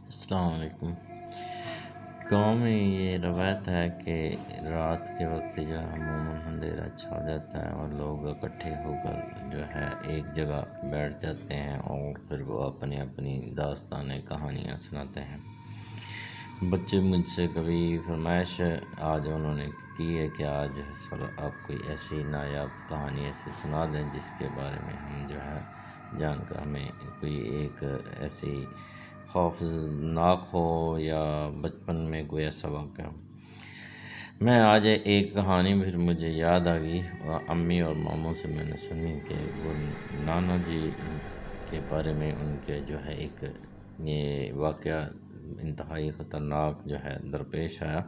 السلام علیکم۔ گاؤں میں یہ روایت ہے کہ رات کے وقت جو ہے عموماً اندھیرا چھا جاتا ہے اور لوگ اکٹھے ہو کر جو ہے ایک جگہ بیٹھ جاتے ہیں اور پھر وہ اپنی اپنی داستانیں کہانیاں سناتے ہیں۔ بچے مجھ سے کبھی فرمائش آج انہوں نے کی ہے کہ آج سر آپ کوئی ایسی نایاب کہانی ایسی سنا دیں جس کے بارے میں ہم جو ہے جان کر ہمیں کوئی ایک ایسی خوفناک ہو یا بچپن میں کوئی ایسا واقعہ ہو۔ میں آج ایک کہانی پھر مجھے یاد آ گئی، امی اور ماموں سے میں نے سنی کہ وہ نانا جی کے بارے میں ان کے جو ہے ایک یہ واقعہ انتہائی خطرناک جو ہے درپیش آیا۔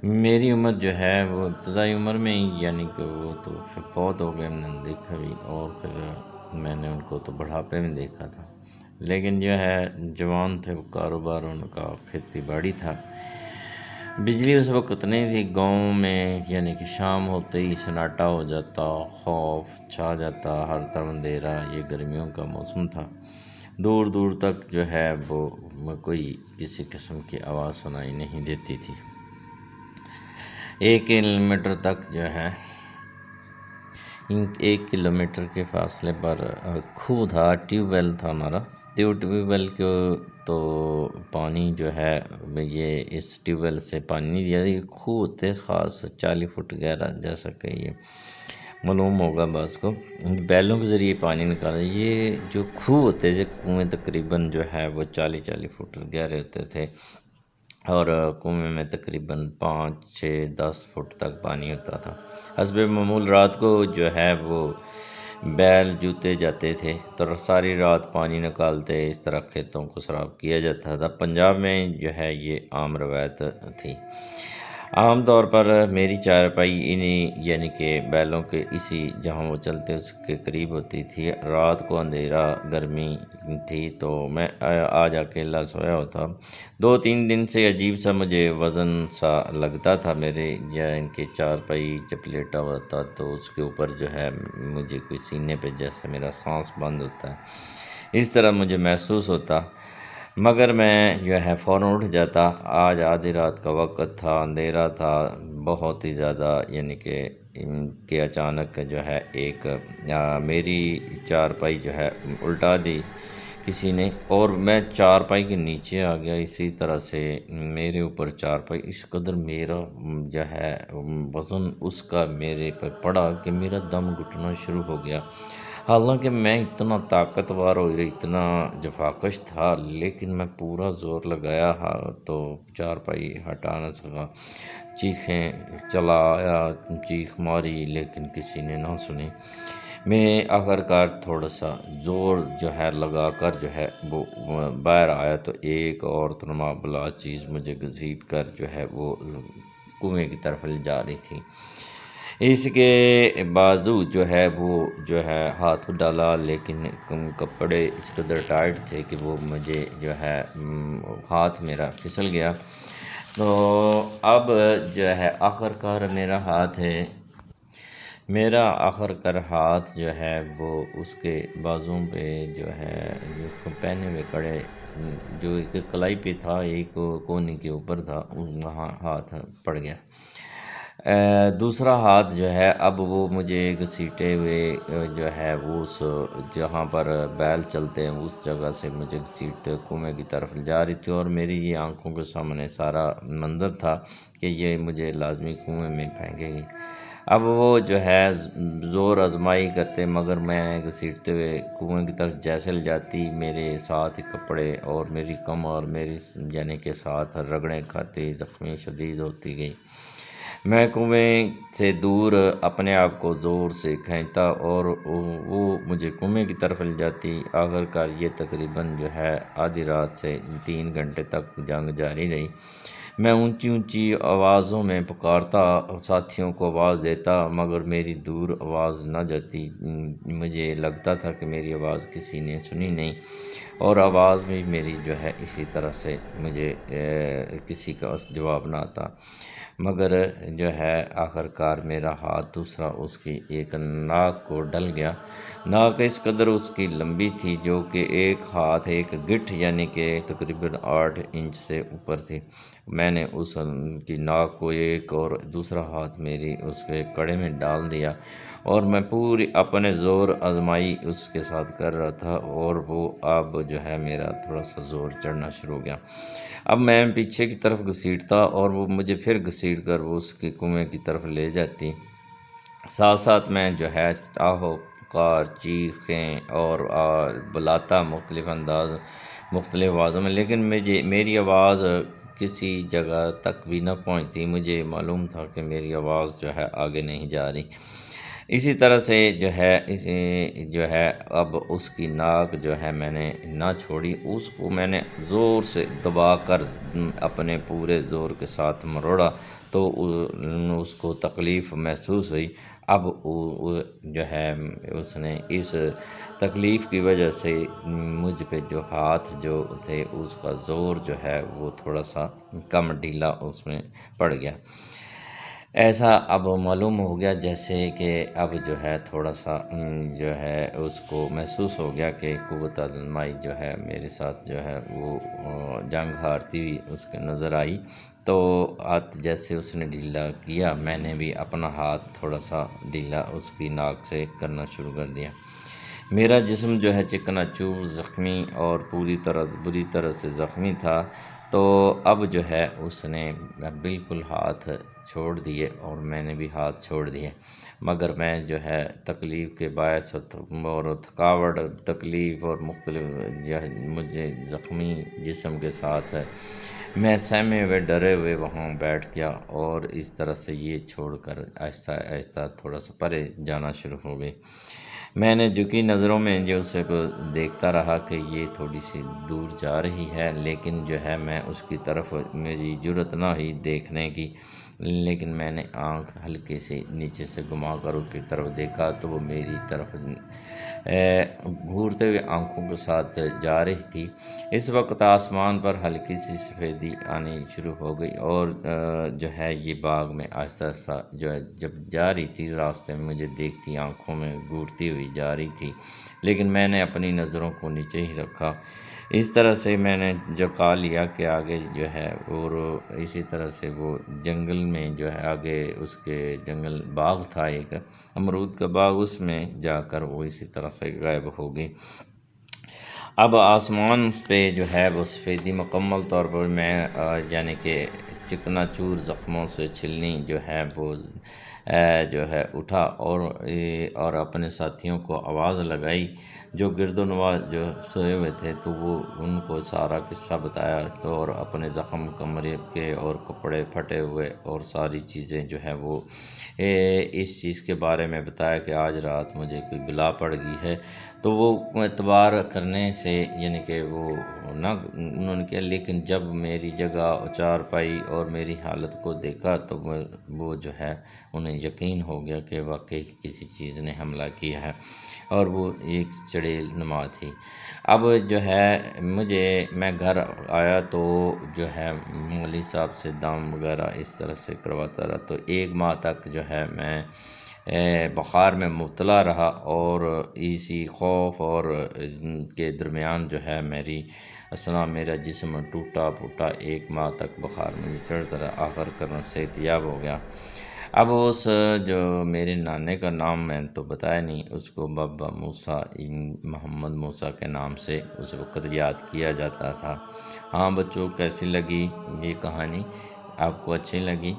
میری عمر جو ہے وہ ابتدائی عمر میں ہی، یعنی کہ وہ تو فوت ہو گئے، میں نے دیکھا بھی، اور پھر میں نے ان کو تو بڑھاپے میں دیکھا تھا، لیکن جو ہے جوان تھے، وہ کاروبار ان کا کھیتی باڑی تھا۔ بجلی اس وقت نہیں تھی گاؤں میں، یعنی کہ شام ہوتے ہی سناٹا ہو جاتا، خوف چھا جاتا، ہر طرف اندھیرا۔ یہ گرمیوں کا موسم تھا، دور دور تک جو ہے وہ کوئی کسی قسم کی آواز سنائی نہیں دیتی تھی۔ 1 کلومیٹر تک جو ہے 1 کلومیٹر کے فاصلے پر کھوہ تھا، ٹیوب ویل تھا ہمارا۔ ٹیوب ویل کو تو پانی جو ہے یہ اس ٹیوب ویل سے پانی نہیں دیا، یہ کھوہ ہوتے خاص 40 فٹ گہرا، جیسا کہ یہ معلوم ہوگا بعض کو، بیلوں کے ذریعے پانی نکالا۔ یہ جو کھوہ ہوتے تھے، کنویں تقریباً جو ہے وہ 40 فٹ گہرے ہوتے تھے، اور کنویں میں تقریباً 5 6 10 فٹ تک پانی ہوتا تھا۔ حسب معمول رات کو جو ہے وہ بیل جوتے جاتے تھے تو ساری رات پانی نکالتے، اس طرح کھیتوں کو سیراب کیا جاتا تھا۔ پنجاب میں جو ہے یہ عام روایت تھی۔ عام طور پر میری چارپائی انہیں یعنی کہ بیلوں کے اسی جہاں وہ چلتے اس کے قریب ہوتی تھی۔ رات کو اندھیرا، گرمی تھی تو میں آج اکیلا سویا ہوتا۔ 2 3 دن سے عجیب سا مجھے وزن سا لگتا تھا میرے، یا ان کے چارپائی جب لیٹا ہوا تھا تو اس کے اوپر جو ہے مجھے کوئی سینے پہ جیسے میرا سانس بند ہوتا ہے، اس طرح مجھے محسوس ہوتا، مگر میں جو ہے فوراً اٹھ جاتا۔ آج آدھی رات کا وقت تھا، اندھیرا تھا بہت ہی زیادہ، یعنی کہ اچانک جو ہے ایک میری چارپائی جو ہے الٹا دی کسی نے، اور میں چارپائی کے نیچے آ گیا۔ اسی طرح سے میرے اوپر چارپائی، اس قدر میرا جو ہے وزن اس کا میرے پر پڑا کہ میرا دم گھٹنا شروع ہو گیا۔ حالانکہ میں اتنا طاقتور اور اتنا جفاکش تھا، لیکن میں پورا زور لگایا تو چارپائی ہٹا نہ سکا۔ چیخیں چلایا، چیخ ماری، لیکن کسی نے نہ سنی۔ میں آخرکار تھوڑا سا زور جو ہے لگا کر جو ہے وہ باہر آیا تو ایک اور تنما بلا چیز مجھے گھسیٹ کر جو ہے وہ کنویں کی طرف لے جا رہی تھی۔ اس کے بازو جو ہے وہ جو ہے ہاتھ ڈالا، لیکن کپڑے اس قدر ٹائٹ تھے کہ وہ مجھے جو ہے ہاتھ میرا پھسل گیا۔ تو اب جو ہے آخرکار ہاتھ جو ہے وہ اس کے بازوں پہ جو ہے جو پہنے ہوئے کڑے، جو ایک کلائی پہ تھا، ایک کونے کے اوپر تھا، وہاں ہاتھ پڑ گیا۔ دوسرا ہاتھ جو ہے اب وہ مجھے گھسیٹے ہوئے جو ہے وہ اس جہاں پر بیل چلتے ہیں اس جگہ سے مجھے گھسیٹتے کنویں کی طرف جا رہی تھی، اور میری یہ آنکھوں کے سامنے سارا منظر تھا کہ یہ مجھے لازمی کنویں میں پھینکے گی۔ اب وہ جو ہے زور آزمائی کرتے، مگر میں گھسیٹتے ہوئے کنویں کی طرف جیسے لے جاتی، میرے ساتھ کپڑے اور میری کمر، میری یعنی کہ ساتھ رگڑیں کھاتی، زخمی شدید ہوتی گئی۔ میں کنویں سے دور اپنے آپ کو زور سے کھینچتا اور وہ مجھے کنویں کی طرف لے جاتی۔ آخرکار یہ تقریباً جو ہے آدھی رات سے 3 گھنٹے تک جنگ جاری رہی۔ میں اونچی اونچی آوازوں میں پکارتا، ساتھیوں کو آواز دیتا، مگر میری دور آواز نہ جاتی۔ مجھے لگتا تھا کہ میری آواز کسی نے سنی نہیں۔ اور آواز بھی میری جو ہے اسی طرح سے مجھے کسی کا جواب نہ آتا، مگر جو ہے آخر کار میرا ہاتھ دوسرا اس کی ایک ناک کو ڈل گیا۔ ناک اس قدر اس کی لمبی تھی جو کہ ایک ہاتھ ایک گٹھ یعنی کہ تقریباً 8 انچ سے اوپر تھی۔ میں نے اس کی ناک کو ایک اور دوسرا ہاتھ میری اس کے کڑے میں ڈال دیا اور میں پوری اپنے زور آزمائی اس کے ساتھ کر رہا تھا، اور وہ اب جو ہے میرا تھوڑا سا زور چڑھنا شروع ہو گیا۔ اب میں پیچھے کی طرف گھسیٹتا اور وہ مجھے پھر گھسیٹ کر وہ اس کے کنویں کی طرف لے جاتی۔ ساتھ ساتھ میں جو ہے آہو پکار چیخیں اور بلاتا مختلف آوازوں میں، لیکن میری آواز کسی جگہ تک بھی نہ پہنچتی۔ مجھے معلوم تھا کہ میری آواز جو ہے آگے نہیں جا رہی۔ اسی طرح سے جو ہے اب اس کی ناک جو ہے میں نے نہ چھوڑی، اس کو میں نے زور سے دبا کر اپنے پورے زور کے ساتھ مروڑا تو اس کو تکلیف محسوس ہوئی۔ اب جو ہے اس نے اس تکلیف کی وجہ سے مجھ پہ جو ہاتھ جو تھے اس کا زور جو ہے وہ تھوڑا سا کم ڈھیلا اس میں پڑ گیا۔ ایسا اب معلوم ہو گیا جیسے کہ اب جو ہے تھوڑا سا جو ہے اس کو محسوس ہو گیا کہ قوت آزمائی جو ہے میرے ساتھ جو ہے وہ جنگ ہارتی ہوئی اس کے نظر آئی۔ تو ہاتھ جیسے اس نے ڈھیلا کیا، میں نے بھی اپنا ہاتھ تھوڑا سا ڈھیلا اس کی ناک سے کرنا شروع کر دیا۔ میرا جسم جو ہے چکنا چور زخمی اور بری طرح سے زخمی تھا۔ تو اب جو ہے اس نے بالکل ہاتھ چھوڑ دیے اور میں نے بھی ہاتھ چھوڑ دیے، مگر میں جو ہے تکلیف کے باعث اور تھکاوٹ تکلیف اور مختلف مجھے زخمی جسم کے ساتھ میں سہمے ہوئے ڈرے ہوئے وہاں بیٹھ گیا، اور اس طرح سے یہ چھوڑ کر آہستہ آہستہ تھوڑا سا پرے جانا شروع ہو گئی۔ میں نے جھکی نظروں میں جو اسے کو دیکھتا رہا کہ یہ تھوڑی سی دور جا رہی ہے، لیکن جو ہے میں اس کی طرف میری جرأت نہ ہوئی دیکھنے کی، لیکن میں نے آنکھ ہلکے سے نیچے سے گھما کر اس کی طرف دیکھا تو وہ میری طرف گھورتے ہوئے آنکھوں کے ساتھ جا رہی تھی۔ اس وقت آسمان پر ہلکی سی سفیدی آنی شروع ہو گئی، اور جو ہے یہ باغ میں آہستہ آہستہ جو ہے جب جا رہی تھی راستے میں مجھے دیکھتی آنکھوں میں گھورتی ہوئی جا رہی تھی، لیکن میں نے اپنی نظروں کو نیچے ہی رکھا۔ اس طرح سے میں نے جوکا لیا کہ آگے جو ہے، اور اسی طرح سے وہ جنگل میں جو ہے آگے اس کے جنگل باغ تھا ایک امرود کا باغ، اس میں جا کر وہ اسی طرح سے غائب ہو گئی۔ اب آسمان پہ جو ہے وہ سفیدی مکمل طور پر میں یعنی کہ چکنا چور زخموں سے چھلنی جو ہے وہ جو ہے اٹھا اور اپنے ساتھیوں کو آواز لگائی جو گرد و نواح جو سوئے ہوئے تھے، تو وہ ان کو سارا قصہ بتایا تو، اور اپنے زخم کمرے کے اور کپڑے پھٹے ہوئے اور ساری چیزیں جو ہے وہ اس چیز کے بارے میں بتایا کہ آج رات مجھے کوئی بلا پڑ گئی ہے۔ تو وہ اعتبار کرنے سے یعنی کہ وہ نہ انہوں نے کیا، لیکن جب میری جگہ چار پائی اور میری حالت کو دیکھا تو وہ جو ہے انہیں یقین ہو گیا کہ واقعی کسی چیز نے حملہ کیا ہے، اور وہ ایک چڑیل نما تھی۔ اب جو ہے میں گھر آیا تو جو ہے مولوی صاحب سے دم وغیرہ اس طرح سے کرواتا رہا، تو 1 ماہ تک جو ہے میں بخار میں مبتلا رہا، اور اسی خوف اور کے درمیان جو ہے میرا جسم ٹوٹا پھوٹا 1 ماہ تک بخار مجھے چڑھتا رہا، آخر کار میں صحتیاب ہو گیا۔ اب اس جو میرے نانے کا نام میں تو بتایا نہیں، اس کو بابا موسیٰ محمد موسیٰ کے نام سے اس وقت یاد کیا جاتا تھا۔ ہاں بچوں، کیسی لگی یہ کہانی؟ آپ کو اچھی لگی؟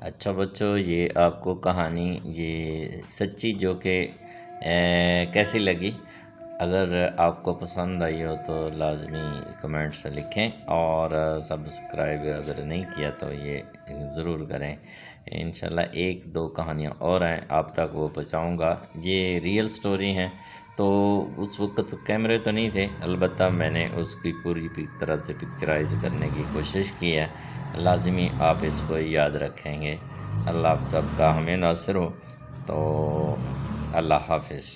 اچھا بچوں، یہ آپ کو کہانی یہ سچی جو کہ کیسی لگی؟ اگر آپ کو پسند آئی ہو تو لازمی کمنٹ سے لکھیں، اور سبسکرائب اگر نہیں کیا تو یہ ضرور کریں۔ انشاءاللہ 1-2 کہانیاں اور ہیں آپ تک وہ پہنچاؤں گا۔ یہ ریئل سٹوری ہیں، تو اس وقت کیمرے تو نہیں تھے، البتہ میں نے اس کی پوری طرح سے پکچرائز کرنے کی کوشش کی ہے۔ لازمی آپ اس کو یاد رکھیں گے۔ اللہ آپ سب کا ہمیں ناصر ہو، تو اللہ حافظ۔